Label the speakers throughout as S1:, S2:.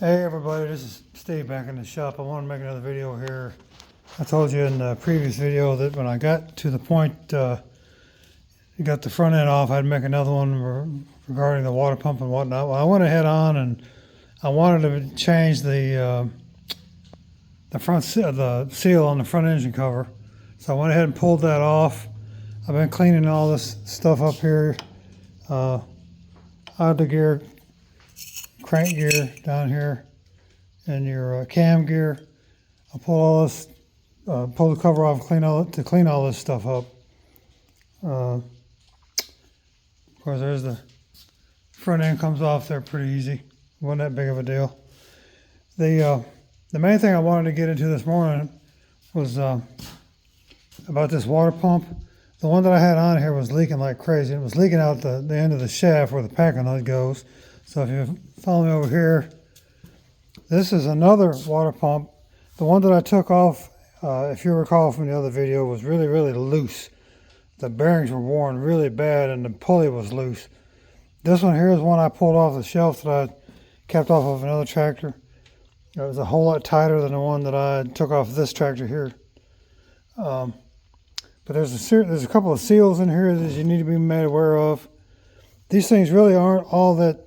S1: Hey everybody, this is Steve back in the shop. I want to make another video here. I told you in the previous video that when I got to the point, you got the front end off, I'd make another one regarding the water pump and whatnot. Well, I went ahead on and I wanted to change the seal on the front engine cover. So I went ahead and pulled that off. I've been cleaning all this stuff up here. Idler gear, crank gear down here, and your cam gear. I'll pull all this, pull the cover off, clean all this stuff up. Of course, there's the front end comes off there pretty easy. Wasn't that big of a deal. The main thing I wanted to get into this morning was about this water pump. The one that I had on here was leaking like crazy. It was leaking out the end of the shaft where the packing nut goes. So if you follow me over here, this is another water pump. The one that I took off, if you recall from the other video, was really, really loose. The bearings were worn really bad and the pulley was loose. This one here is one I pulled off the shelf that I kept off of another tractor. It was a whole lot tighter than the one that I took off this tractor here. But there's a couple of seals in here that you need to be made aware of. These things really aren't all that,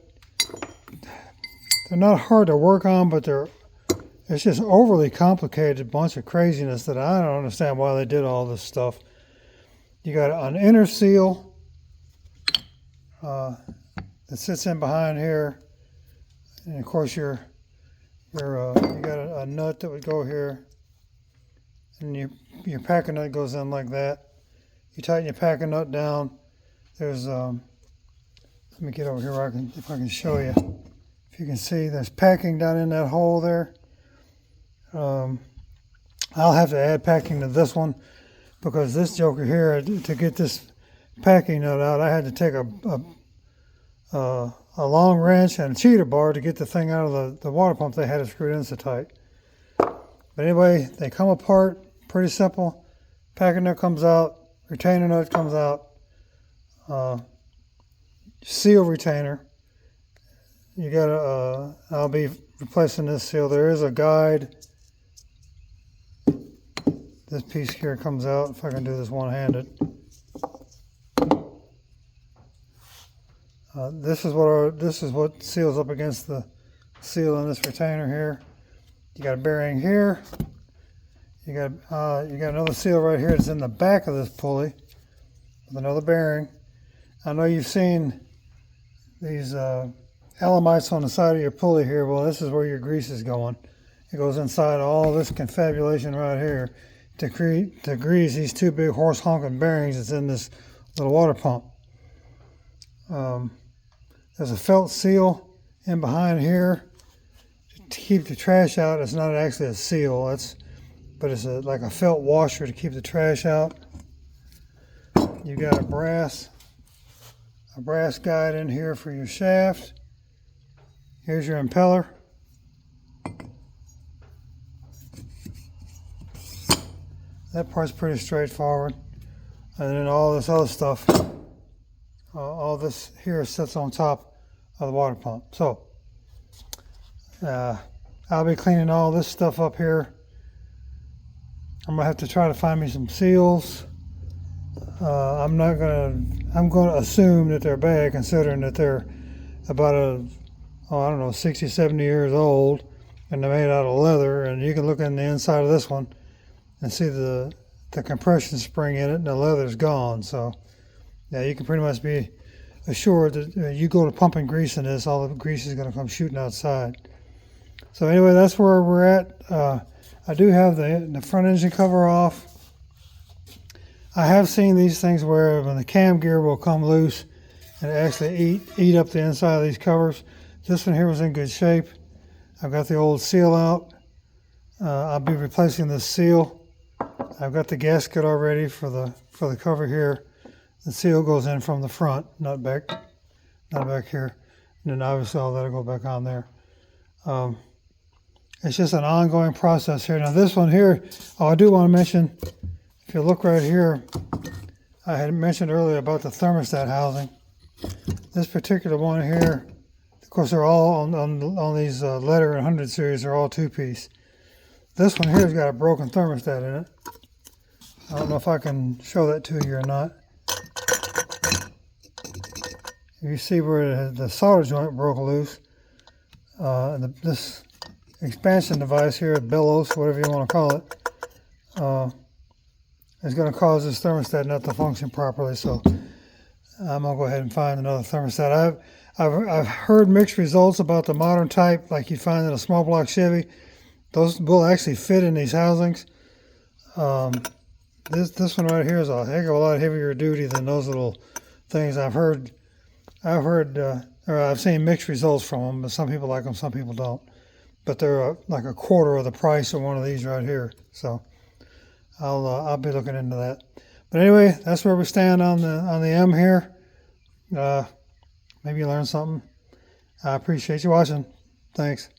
S1: they're not hard to work on, but it's just overly complicated bunch of craziness that I don't understand why they did all this stuff. You got an inner seal that sits in behind here, and of course you got a nut that would go here, and your packing nut goes in like that. You tighten your packing nut down. There's let me get over here where if I can show you. If you can see, there's packing down in that hole there. I'll have to add packing to this one because this joker here, to get this packing nut out, I had to take a long wrench and a cheater bar to get the thing out of the water pump. They had it screwed in so tight. But anyway, they come apart, pretty simple. Packing nut comes out, retainer nut comes out, seal retainer. You got I'll be replacing this seal. There is a guide. This piece here comes out, if I can do this one-handed. This is what seals up against the seal in this retainer here. You got a bearing here. You got another seal right here that's in the back of this pulley with another bearing. I know you've seen these Alamites on the side of your pulley here. Well, this is where your grease is going. It goes inside all this confabulation right here to grease these two big horse honking bearings that's in this little water pump. There's a felt seal in behind here to keep the trash out. It's not actually a seal, but it's like a felt washer to keep the trash out. You got a brass guide in here for your shaft. Here's your impeller. That part's pretty straightforward. And then all this other stuff, all this here sits on top of the water pump. So I'll be cleaning all this stuff up here. I'm gonna have to try to find me some seals. I'm gonna assume that they're bad, considering that they're about I don't know, 60, 70 years old, and they're made out of leather. And you can look in the inside of this one and see the compression spring in it, and the leather's gone. So yeah, you can pretty much be assured that you go to pumping grease in this, all the grease is going to come shooting outside. So anyway, that's where we're at. I do have the front engine cover off. I have seen these things where when the cam gear will come loose and actually eat up the inside of these covers. This one here was in good shape. I've got the old seal out. I'll be replacing this seal. I've got the gasket already for the cover here. The seal goes in from the front, not back here. And then obviously all that'll go back on there. It's just an ongoing process here. Now this one here, I do want to mention, if you look right here, I had mentioned earlier about the thermostat housing. This particular one here, course, they're all on these letter and 100 series. They're all 2-piece. This one here has got a broken thermostat in it. I don't know if I can show that to you or not. You see where the solder joint broke loose. This expansion device here, bellows, whatever you want to call it, is going to cause this thermostat not to function properly. So I'm going to go ahead and find another thermostat. I've heard mixed results about the modern type, like you find in a small block Chevy. Those will actually fit in these housings. This one right here is a heck of a lot heavier duty than those little things. I've seen mixed results from them, but some people like them, some people don't. But they're like a quarter of the price of one of these right here. So I'll be looking into that. But anyway, that's where we stand on the M here. Maybe you learned something. I appreciate you watching. Thanks.